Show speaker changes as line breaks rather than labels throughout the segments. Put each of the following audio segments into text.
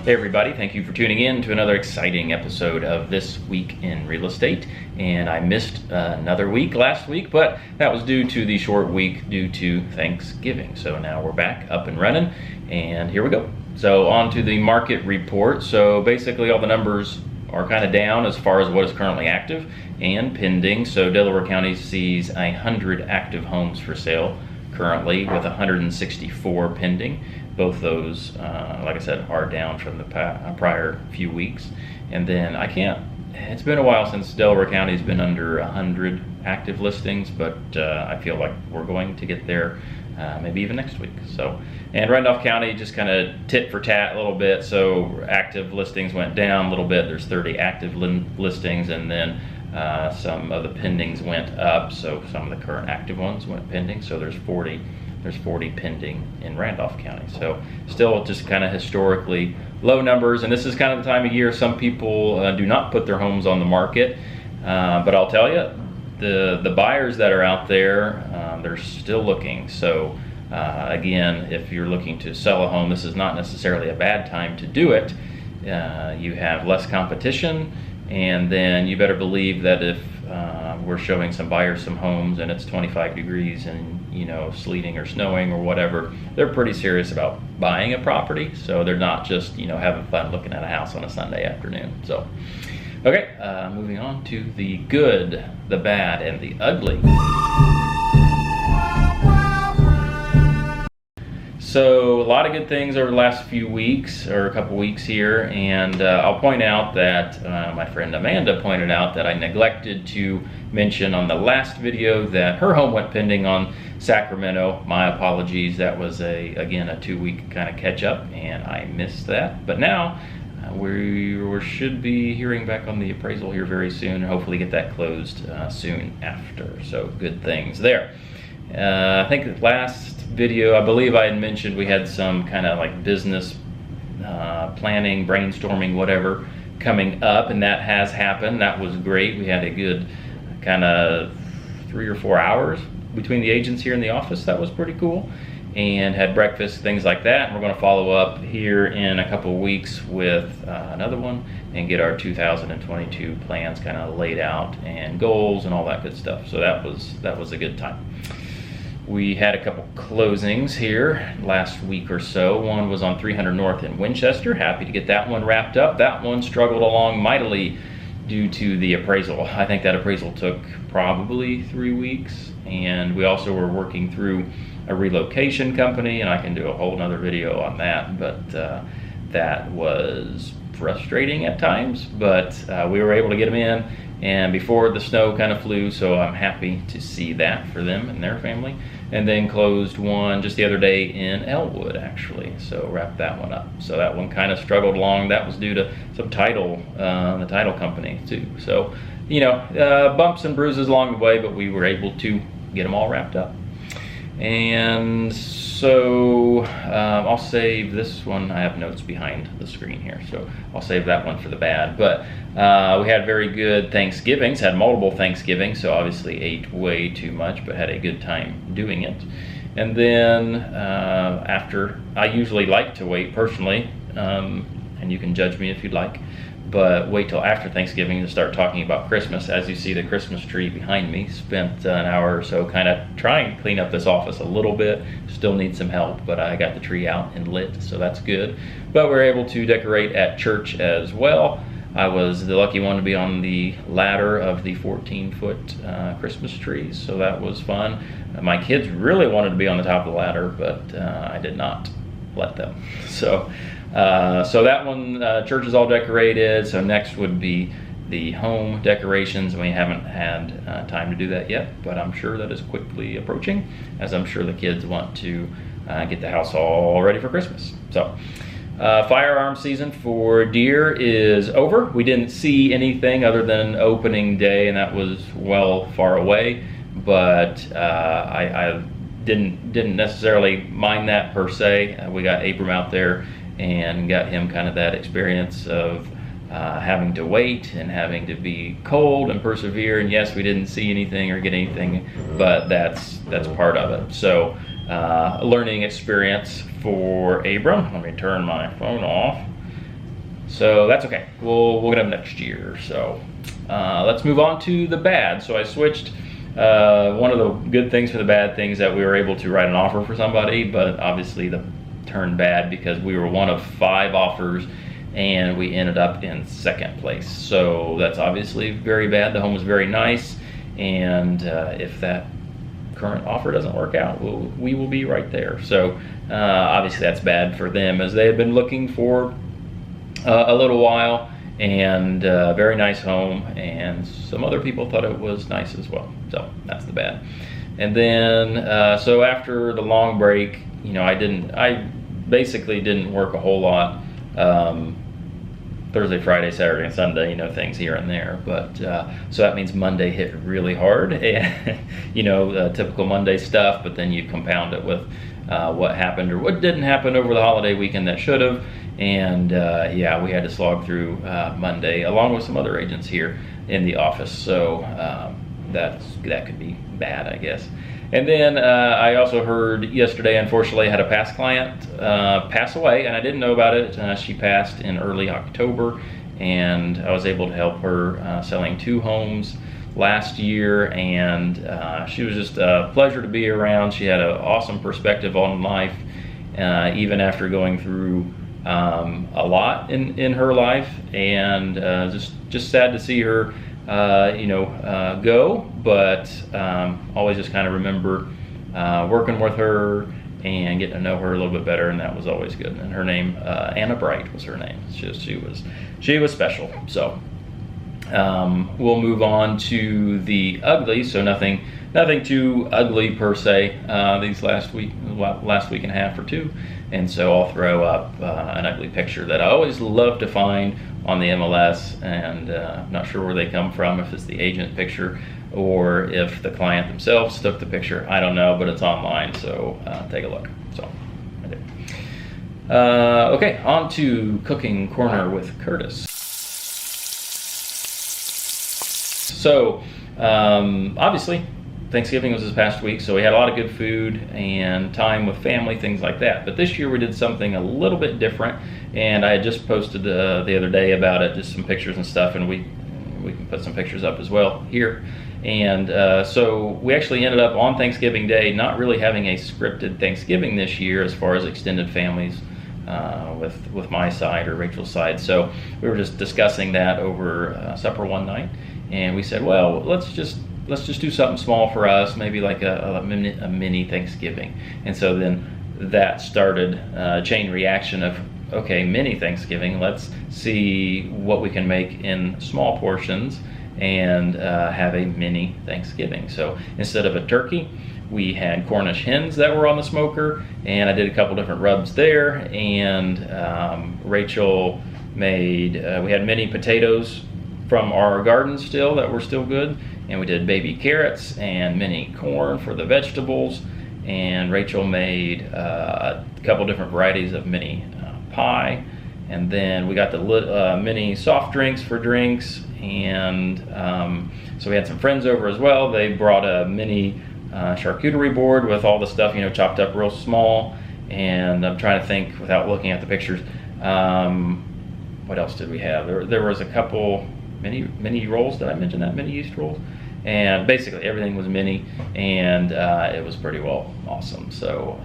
Hey everybody, thank you for tuning in to another exciting episode of This Week in Real Estate. And I missed another week last week, but that was due to the short week due to Thanksgiving. So now we're back up and running, and here we go. So on to the market report. So basically all the numbers are kind of down as far as what is currently active and pending. So Delaware County sees 100 active homes for sale currently with 164 pending. Both those, like I said, are down from the prior few weeks. And then it's been a while since Delaware County's been under 100 active listings, but I feel like we're going to get there maybe even next week. So, and Randolph County just kind of tit for tat a little bit. So active listings went down a little bit. There's 30 active listings, and then some of the pendings went up. So some of the current active ones went pending. So there's 40 pending in Randolph County. So still just kind of historically low numbers, and this is kind of the time of year some people do not put their homes on the market, but I'll tell you, the buyers that are out there, they're still looking. So again, if you're looking to sell a home, this is not necessarily a bad time to do it. You have less competition, and then you better believe that if we're showing some buyers some homes and it's 25 degrees and sleeting or snowing or whatever, they're pretty serious about buying a property. So they're not just having fun looking at a house on a Sunday afternoon. So okay, moving on to the good, the bad, and the ugly. So a lot of good things over the last few weeks, or a couple weeks here, and I'll point out that my friend Amanda pointed out that I neglected to mention on the last video that her home went pending on Sacramento. My apologies, that was again a 2-week kind of catch up, and I missed that. But now we should be hearing back on the appraisal here very soon, and hopefully get that closed soon after. So good things there. I think the last video, I believe I had mentioned we had some kind of like business planning, brainstorming, whatever, coming up, and that has happened. That was great. We had a good kind of 3 or 4 hours between the agents here in the office. That was pretty cool, and had breakfast, things like that. And we're going to follow up here in a couple of weeks with another one and get our 2022 plans kind of laid out and goals and all that good stuff. So that was a good time. We had a couple closings here last week or so. One was on 300 North in Winchester. Happy to get that one wrapped up. That one struggled along mightily due to the appraisal. I think that appraisal took probably 3 weeks, and we also were working through a relocation company, and I can do a whole nother video on that, but that was frustrating at times, but we were able to get them in and before the snow kind of flew, so I'm happy to see that for them and their family. And then closed one just the other day in Elwood, actually, so wrapped that one up. So that one kind of struggled along. That was due to some title, the title company too. So bumps and bruises along the way, but we were able to get them all wrapped up. And so I'll save this one. I have notes behind the screen here, so I'll save that one for the bad. But we had very good Thanksgivings, had multiple Thanksgivings, so obviously ate way too much, but had a good time doing it. And then after, I usually like to wait personally, and you can judge me if you'd like, but wait till after Thanksgiving to start talking about Christmas. As you see the Christmas tree behind me, spent an hour or so kind of trying to clean up this office a little bit. Still need some help, but I got the tree out and lit, so that's good. But we're able to decorate at church as well. I was the lucky one to be on the ladder of the 14-foot Christmas trees, so that was fun. My kids really wanted to be on the top of the ladder, but I did not let them. So that one, church is all decorated. So next would be the home decorations. We haven't had time to do that yet, but I'm sure that is quickly approaching, as I'm sure the kids want to get the house all ready for Christmas. So firearm season for deer is over. We didn't see anything other than opening day, and that was well far away, but I didn't necessarily mind that per se. We got Abram out there and got him kind of that experience of having to wait and having to be cold and persevere. And yes, we didn't see anything or get anything, but that's part of it. So a learning experience for Abram. Let me turn my phone off So that's okay. We'll get them next year. So let's move on to the bad. So I switched. One of the good things for the bad things that we were able to write an offer for somebody, but obviously the turned bad because we were one of 5 offers and we ended up in 2nd place. So that's obviously very bad. The home was very nice, and if that current offer doesn't work out, we will be right there. So obviously that's bad for them, as they had been looking for a little while, and very nice home, and some other people thought it was nice as well. So that's the bad. And then so after the long break, I basically didn't work a whole lot Thursday, Friday, Saturday, and Sunday, things here and there. But so that means Monday hit really hard, and typical Monday stuff, but then you compound it with what happened or what didn't happen over the holiday weekend that should have. And yeah, we had to slog through Monday along with some other agents here in the office. So that could be bad, I guess. And then I also heard yesterday, unfortunately, I had a past client pass away, and I didn't know about it. She passed in early October, and I was able to help her selling 2 homes last year, and she was just a pleasure to be around. She had an awesome perspective on life, even after going through a lot in her life, and just sad to see her go, but always just kind of remember working with her and getting to know her a little bit better, and that was always good. And her name, Anna Bright was her name. She was special. So we'll move on to the ugly. So nothing too ugly per se these last week and a half or 2. And so I'll throw up an ugly picture that I always love to find on the MLS, and I'm not sure where they come from, if it's the agent picture or if the client themselves took the picture. I don't know, but it's online, so take a look. So I did. Okay, on to Cooking Corner with Curtis. So obviously Thanksgiving was this past week, so we had a lot of good food and time with family, things like that. But this year we did something a little bit different, and I had just posted the other day about it, just some pictures and stuff, and we can put some pictures up as well here. And so we actually ended up on Thanksgiving Day not really having a scripted Thanksgiving this year as far as extended families with my side or Rachel's side. So we were just discussing that over supper one night, and we said, well, let's just do something small for us, maybe like a mini Thanksgiving. And so then that started a chain reaction of, okay, mini Thanksgiving, let's see what we can make in small portions and have a mini Thanksgiving. So instead of a turkey, we had Cornish hens that were on the smoker, and I did a couple different rubs there, and Rachel made, we had mini potatoes from our garden still that were still good, and we did baby carrots and mini corn for the vegetables, and Rachel made a couple different varieties of mini pie, and then we got the mini soft drinks for drinks, and so we had some friends over as well. They brought a mini charcuterie board with all the stuff, chopped up real small, and I'm trying to think without looking at the pictures, what else did we have? There was a couple mini rolls. Did I mention that? Mini yeast rolls? And basically everything was mini, and it was pretty well awesome. So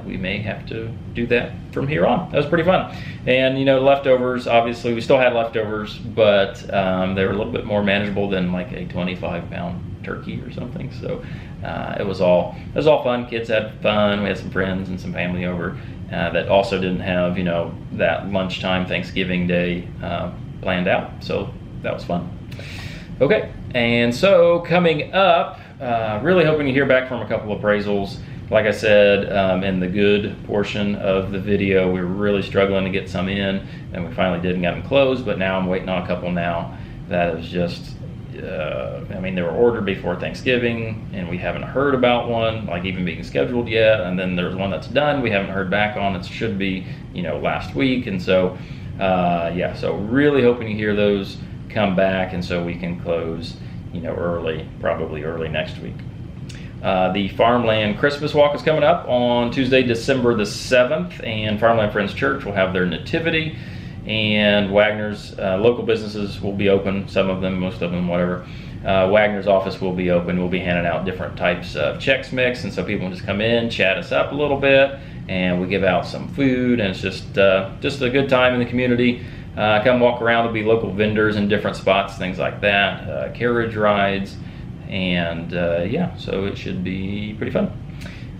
we may have to do that from here on. That was pretty fun. And leftovers, obviously we still had leftovers, but they were a little bit more manageable than like a 25-pound turkey or something. So it was all fun. Kids had fun. We had some friends and some family over that also didn't have that lunchtime Thanksgiving Day planned out. So that was fun. Okay, and so coming up, really hoping to hear back from a couple appraisals. Like I said, in the good portion of the video, we were really struggling to get some in, and we finally did and got them closed, but now I'm waiting on a couple now that is just, they were ordered before Thanksgiving, and we haven't heard about one, like even being scheduled yet, and then there's one that's done, we haven't heard back on. It should be, last week, and so, yeah, so really hoping to hear those come back, and so we can close probably early next week. The Farmland Christmas Walk is coming up on Tuesday, December the 7th, and Farmland Friends Church will have their nativity, and Wagner's local businesses will be open, some of them, most of them, whatever. Wagner's office will be open. We'll be handing out different types of Chex Mix, and so people can just come in, chat us up a little bit, and we give out some food, and it's just a good time in the community. Come walk around. There'll be local vendors in different spots, things like that, carriage rides, and yeah, so it should be pretty fun.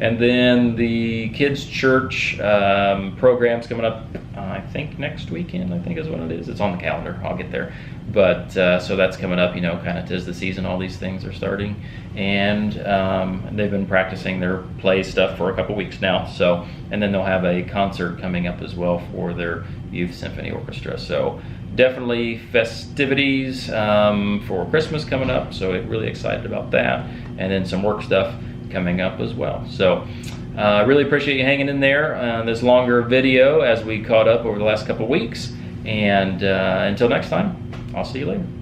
And then the kids' church program's coming up, I think next weekend, I think is what it is. It's on the calendar. I'll get there. But so that's coming up, you know, kind of 'tis the season. All these things are starting. And they've been practicing their play stuff for a couple weeks now. So, and then they'll have a concert coming up as well for their youth symphony orchestra. So definitely festivities for Christmas coming up. So really excited about that. And then some work stuff coming up as well. So I really appreciate you hanging in there on this longer video as we caught up over the last couple weeks. And until next time, I'll see you later.